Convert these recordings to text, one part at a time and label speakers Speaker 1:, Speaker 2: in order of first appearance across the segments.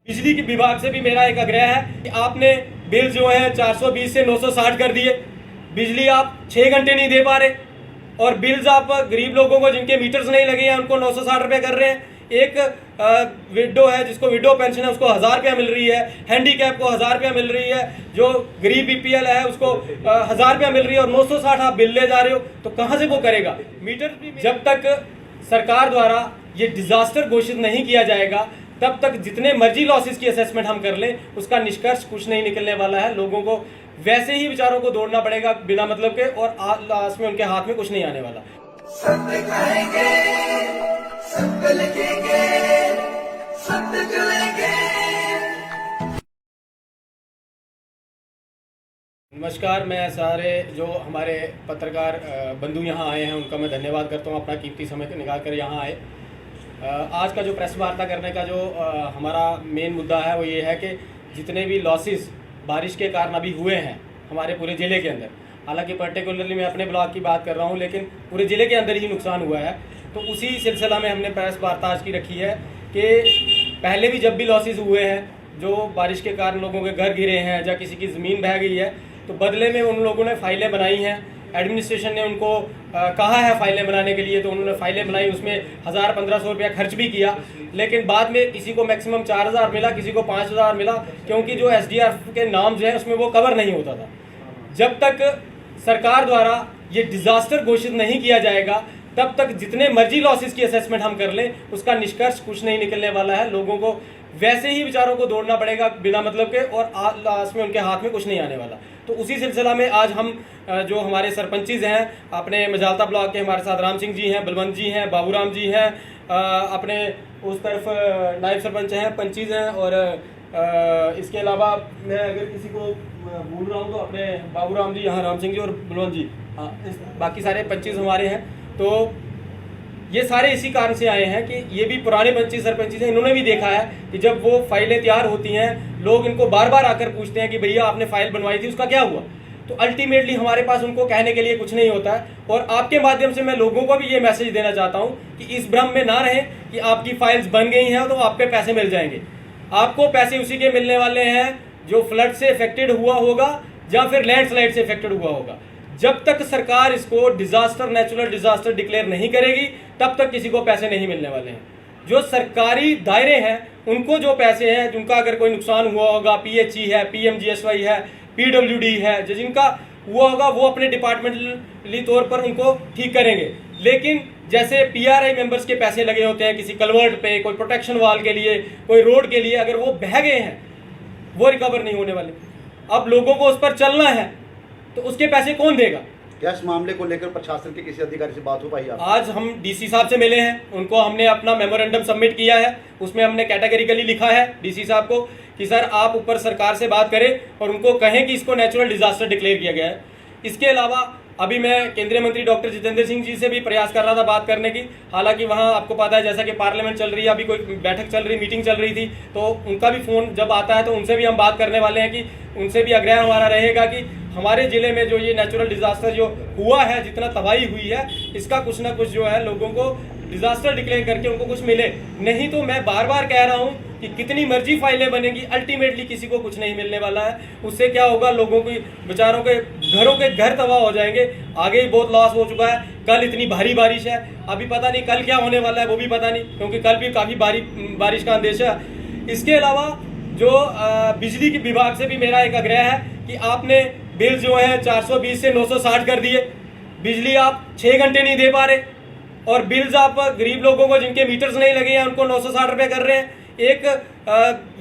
Speaker 1: बिजली के विभाग से भी मेरा एक आग्रह है कि आपने बिल जो है 420 से 960 कर दिए। बिजली आप 6 घंटे नहीं दे पा रहे और बिल्स आप गरीब लोगों को जिनके मीटर्स नहीं लगे हैं उनको 960 रुपये कर रहे हैं। एक विडो है जिसको विडो पेंशन है उसको 1000 रुपया मिल रही है, हैंडीकैप को 1000 रुपया मिल रही है, जो गरीब बीपीएल है उसको 1000 रुपया मिल रही है और 960 आप बिल ले जा रहे हो तो कहाँ से वो करेगा। मीटर जब तक सरकार द्वारा ये डिजास्टर घोषित नहीं किया जाएगा तब तक जितने मर्जी लॉसेस की असेसमेंट हम कर लें उसका निष्कर्ष कुछ नहीं निकलने वाला है। लोगों को वैसे ही बेचारों को दौड़ना पड़ेगा बिना मतलब के और लास्ट में उनके हाथ में कुछ नहीं आने वाला।
Speaker 2: सत्य कहेंगे, सत्य लिखेंगे, सत्य चलेंगे।
Speaker 1: नमस्कार, मैं सारे जो हमारे पत्रकार बंधु यहाँ आए हैं उनका मैं धन्यवाद करता हूँ, अपना कीमती समय निकाल कर यहाँ आए। आज का जो प्रेस वार्ता करने का जो हमारा मेन मुद्दा है वो ये है कि जितने भी लॉसेस बारिश के कारण अभी हुए हैं हमारे पूरे ज़िले के अंदर, हालांकि पर्टिकुलरली मैं अपने ब्लॉक की बात कर रहा हूं लेकिन पूरे ज़िले के अंदर ही नुकसान हुआ है, तो उसी सिलसिला में हमने प्रेस वार्ता आज की रखी है कि पहले भी जब भी लॉसेस हुए हैं, जो बारिश के कारण लोगों के घर गिरे हैं या किसी की ज़मीन बह गई है, तो बदले में उन लोगों ने फ़ाइलें बनाई हैं। एडमिनिस्ट्रेशन ने उनको कहा है फ़ाइलें बनाने के लिए, तो उन्होंने फ़ाइलें बनाई, उसमें 1000-1500 रुपया खर्च भी किया, लेकिन बाद में किसी को मैक्सिमम 4000 मिला, किसी को 5000 मिला, क्योंकि जो एसडीआरएफ के नाम जो है उसमें वो कवर नहीं होता था। जब तक सरकार द्वारा ये डिज़ास्टर घोषित नहीं किया जाएगा तब तक जितने मर्जी लॉसेस की असेसमेंट हम कर लें उसका निष्कर्ष कुछ नहीं निकलने वाला है। लोगों को वैसे ही बेचारों को दौड़ना पड़ेगा बिना मतलब के और लास्ट में उनके हाथ में कुछ नहीं आने वाला। तो उसी सिलसिला में आज हम जो हमारे सरपंचीज हैं अपने मजालता ब्लॉक के, हमारे साथ राम सिंह जी हैं, बलवंत जी हैं, बाबूराम जी हैं, अपने उस तरफ नायब सरपंच हैं, पंचीज हैं, और इसके अलावा मैं अगर किसी को भूल रहा हूँ तो अपने बाबूराम जी यहाँ, राम सिंह जी और बलवंत जी, हाँ, बाकी सारे पंचीज हमारे हैं। तो ये सारे इसी कारण से आए हैं कि ये भी पुराने पंचीज सरपंच हैं, इन्होंने भी देखा है कि जब वो फाइलें तैयार होती हैं लोग इनको बार बार आकर पूछते हैं कि भैया आपने फाइल बनवाई थी उसका क्या हुआ। तो अल्टीमेटली हमारे पास उनको कहने के लिए कुछ नहीं होता है। और आपके माध्यम से मैं लोगों को भी ये मैसेज देना चाहता हूँ कि इस भ्रम में ना रहें कि आपकी फाइल्स बन गई हैं तो आपके पैसे मिल जाएंगे। आपको पैसे उसी के मिलने वाले हैं जो फ्लड से इफेक्टेड हुआ होगा या फिर लैंडस्लाइड से इफेक्टेड हुआ होगा। जब तक सरकार इसको डिजास्टर, नेचुरल डिजास्टर डिक्लेयर नहीं करेगी तब तक किसी को पैसे नहीं मिलने वाले हैं। जो सरकारी दायरे हैं उनको जो पैसे हैं, जिनका अगर कोई नुकसान हुआ होगा, पीएचई है, पीएमजीएसवाई है, पीडब्ल्यूडी है, जो जिनका हुआ होगा वो अपने डिपार्टमेंटली तौर पर उनको ठीक करेंगे। लेकिन जैसे पीआरआई मेंबर्स के पैसे लगे होते हैं किसी कलवर्ट पे, कोई प्रोटेक्शन वाल के लिए, कोई रोड के लिए, अगर वो बह गए हैं वो रिकवर नहीं होने वाले। अब लोगों को उस पर चलना है तो उसके पैसे कौन देगा।
Speaker 3: क्या इस मामले को लेकर प्रशासन के किसी अधिकारी से बात हो पाई?
Speaker 1: आज हम डीसी साहब से मिले हैं, उनको हमने अपना मेमोरेंडम सबमिट किया है, उसमें हमने कैटेगरिकली लिखा है डीसी साहब को कि सर आप ऊपर सरकार से बात करें और उनको कहें कि इसको नेचुरल डिजास्टर डिक्लेयर किया गया है। इसके अलावा अभी मैं केंद्रीय मंत्री डॉक्टर जितेंद्र सिंह जी से भी प्रयास कर रहा था बात करने की, हालांकि वहां आपको पता है जैसा कि पार्लियामेंट चल रही है, अभी कोई बैठक चल रही, मीटिंग चल रही थी, तो उनका भी फोन जब आता है तो उनसे भी हम बात करने वाले हैं कि उनसे भी आग्रह हमारा रहेगा कि हमारे जिले में जो ये नेचुरल डिजास्टर जो हुआ है, जितना तबाही हुई है, इसका कुछ ना कुछ जो है लोगों को डिजास्टर डिक्लेयर करके उनको कुछ मिले। नहीं तो मैं बार बार कह रहा हूँ कि कितनी मर्जी फाइलें बनेगी, अल्टीमेटली किसी को कुछ नहीं मिलने वाला है। उससे क्या होगा, लोगों की बेचारों के घरों के घर तबाह हो जाएंगे। आगे ही बहुत लॉस हो चुका है, कल इतनी भारी बारिश है, अभी पता नहीं कल क्या होने वाला है वो भी पता नहीं, क्योंकि कल भी काफ़ी बारिश का अंदेशा है। इसके अलावा जो बिजली के विभाग से भी मेरा एक आग्रह है कि आपने बिल जो है 420 से 960 कर दिए। बिजली आप 6 घंटे नहीं दे पा रहे और बिल्स आप गरीब लोगों को जिनके मीटर्स नहीं लगे हैं उनको 960 रुपये कर रहे हैं। एक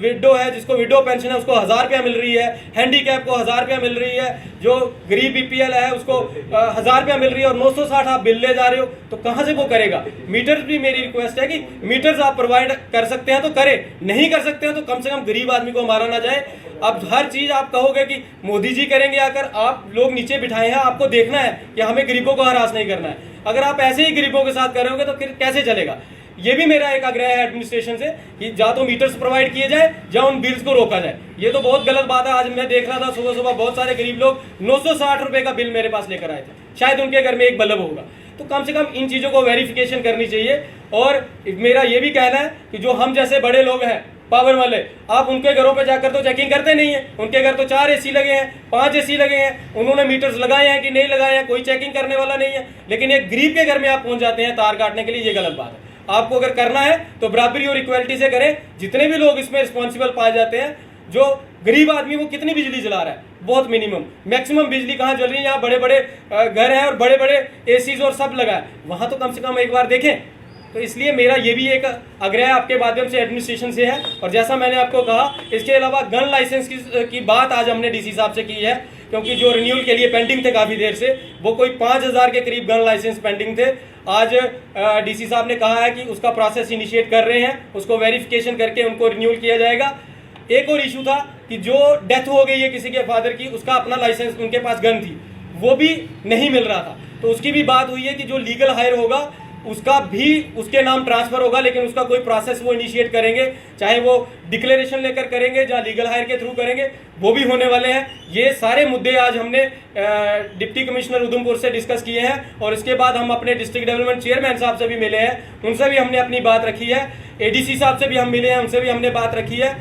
Speaker 1: विडो है जिसको विडो पेंशन है उसको 1000 रुपया मिल रही है, हैंडीकैप को 1000 रुपया मिल रही है, जो गरीब बीपीएल है उसको 1000 रुपया मिल रही है और 960 आप बिल ले जा रहे हो तो कहाँ से वो करेगा। मीटर्स भी मेरी रिक्वेस्ट है कि मीटर्स आप प्रोवाइड कर सकते हैं तो करें, नहीं कर सकते हैं तो कम से कम गरीब आदमी को मारा ना जाए। अब हर चीज आप कहोगे कि मोदी जी करेंगे आकर, आप लोग नीचे बिठाए हैं, आपको देखना है कि हमें गरीबों को हरास नहीं करना है। अगर आप ऐसे ही गरीबों के साथ कर रहे होगे तो फिर कैसे चलेगा। ये भी मेरा एक आग्रह है एडमिनिस्ट्रेशन से कि या तो मीटर्स प्रोवाइड किए जाए या उन बिल्स को रोका जाए। ये तो बहुत गलत बात है। आज मैं देख रहा था सुबह सुबह बहुत सारे गरीब लोग 960 रुपए का बिल मेरे पास लेकर आए थे, शायद उनके घर में एक बल्ब होगा। तो कम से कम इन चीजों को वेरिफिकेशन करनी चाहिए। और मेरा ये भी कहना है कि जो हम जैसे बड़े लोग हैं पावर वाले, आप उनके घरों पे जाकर तो चेकिंग करते नहीं है। उनके घर तो 4 एसी लगे हैं, 5 एसी लगे हैं, उन्होंने मीटर्स लगाए हैं कि नहीं लगाए हैं, कोई चेकिंग करने वाला नहीं है। लेकिन एक गरीब के घर में आप पहुंच जाते हैं तार काटने के लिए, ये गलत बात है। आपको अगर करना है तो बराबरी और इक्वलिटी से करें। जितने भी लोग इसमें रिस्पॉन्सिबल पाए जाते हैं, जो गरीब आदमी वो कितनी बिजली जला रहा है, बहुत मिनिमम, मैक्सिमम बिजली कहाँ जल रही है, यहाँ बड़े बड़े घर हैं और बड़े बड़े एसीज और सब लगा है, वहां तो कम से कम एक बार देखें। तो इसलिए मेरा ये भी एक आग्रह आपके माध्यम से एडमिनिस्ट्रेशन से है। और जैसा मैंने आपको कहा, इसके अलावा गन लाइसेंस की बात आज हमने डीसी साहब से की है, क्योंकि जो रिन्यूअल के लिए पेंडिंग थे काफ़ी देर से, वो कोई 5000 के करीब गन लाइसेंस पेंडिंग थे। आज डीसी साहब ने कहा है कि उसका प्रोसेस इनिशिएट कर रहे हैं, उसको वेरिफिकेशन करके उनको रिन्यूअल किया जाएगा। एक और इशू था कि जो डेथ हो गई है किसी के फादर की, उसका अपना लाइसेंस, उनके पास गन थी, वो भी नहीं मिल रहा था, तो उसकी भी बात हुई है कि जो लीगल हायर होगा उसका भी उसके नाम ट्रांसफर होगा, लेकिन उसका कोई प्रोसेस वो इनिशिएट करेंगे, चाहे वो डिक्लेरेशन लेकर करेंगे या लीगल हायर के थ्रू करेंगे, वो भी होने वाले हैं। ये सारे मुद्दे आज हमने डिप्टी कमिश्नर उधमपुर से डिस्कस किए हैं, और इसके बाद हम अपने डिस्ट्रिक्ट डेवलपमेंट चेयरमैन साहब से भी मिले हैं, उनसे भी हमने अपनी बात रखी है। एडीसी साहब से भी हम मिले हैं, उनसे भी हमने बात रखी है।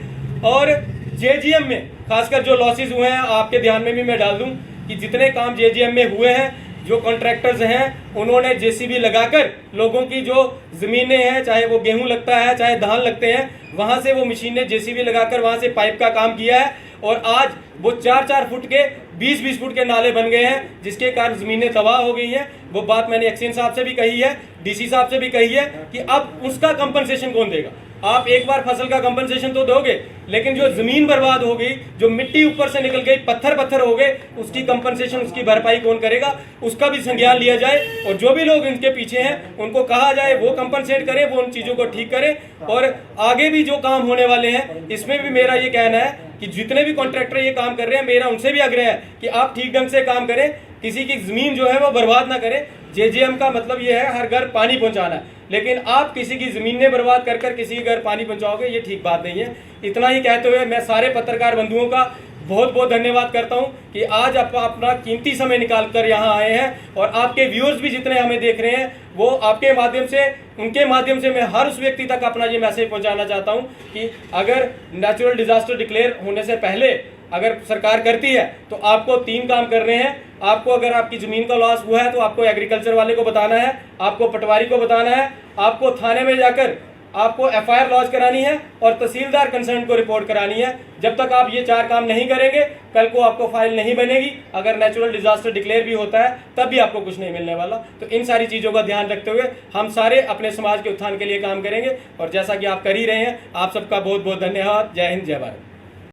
Speaker 1: और जेजीएम में खासकर जो लॉसेज हुए हैं, आपके ध्यान में भी मैं डाल दूं कि जितने काम जेजीएम में हुए हैं, जो कॉन्ट्रैक्टर्स हैं उन्होंने जेसीबी लगाकर लोगों की जो जमीनें हैं, चाहे वो गेहूं लगता है चाहे धान लगते हैं, वहां से वो मशीन ने जेसीबी लगाकर वहां से पाइप का काम किया है, और आज वो 4-4 फुट के 20-20 फुट के नाले बन गए हैं, जिसके कारण जमीनें तबाह हो गई हैं। वो बात मैंने एक्सचेंज साहब से भी कही है, डीसी साहब से भी कही है कि अब उसका कंपनसेशन कौन देगा। आप एक बार फसल का कंपनसेशन तो दोगे, लेकिन जो जमीन बर्बाद हो गई, जो मिट्टी ऊपर से निकल गई, पत्थर हो गए, उसकी कंपनसेशन, उसकी भरपाई कौन करेगा, उसका भी संज्ञान लिया जाए। और जो भी लोग इनके पीछे हैं उनको कहा जाए वो कंपनसेट करें, वो उन चीजों को ठीक करें। और आगे भी जो काम होने वाले हैं, इसमें भी मेरा ये कहना है कि जितने भी कॉन्ट्रैक्टर ये काम कर रहे हैं, मेरा उनसे भी आग्रह है कि आप ठीक ढंग से काम करें, किसी की जमीन जो है वो बर्बाद ना करें। जेजीएम का मतलब ये है हर घर पानी पहुंचाना है, लेकिन आप किसी की जमीनें बर्बाद कर कर किसी के घर पानी पहुंचाओगे, ये ठीक बात नहीं है। इतना ही कहते हुए मैं सारे पत्रकार बंधुओं का बहुत बहुत धन्यवाद करता हूं कि आज आप अपना कीमती समय निकाल कर यहाँ आए हैं, और आपके व्यूअर्स भी जितने हमें देख रहे हैं, वो आपके माध्यम से, उनके माध्यम से मैं हर उस व्यक्ति तक अपना ये मैसेज पहुंचाना चाहता हूं कि अगर नेचुरल डिजास्टर डिक्लेयर होने से पहले अगर सरकार करती है तो आपको 3 काम करने हैं। आपको अगर आपकी जमीन का लॉस हुआ है तो आपको एग्रीकल्चर वाले को बताना है, आपको पटवारी को बताना है, आपको थाने में जाकर आपको एफआईआर लॉन्च करानी है, और तहसीलदार कंसर्न को रिपोर्ट करानी है। जब तक आप ये 4 काम नहीं करेंगे, कल को आपको फाइल नहीं बनेगी। अगर नेचुरल डिजास्टर डिक्लेयर भी होता है तब भी आपको कुछ नहीं मिलने वाला। तो इन सारी चीज़ों का ध्यान रखते हुए हम सारे अपने समाज के उत्थान के लिए काम करेंगे, और जैसा कि आप कर ही रहे हैं, आप सबका बहुत बहुत धन्यवाद। जय हिंद, जय भारत।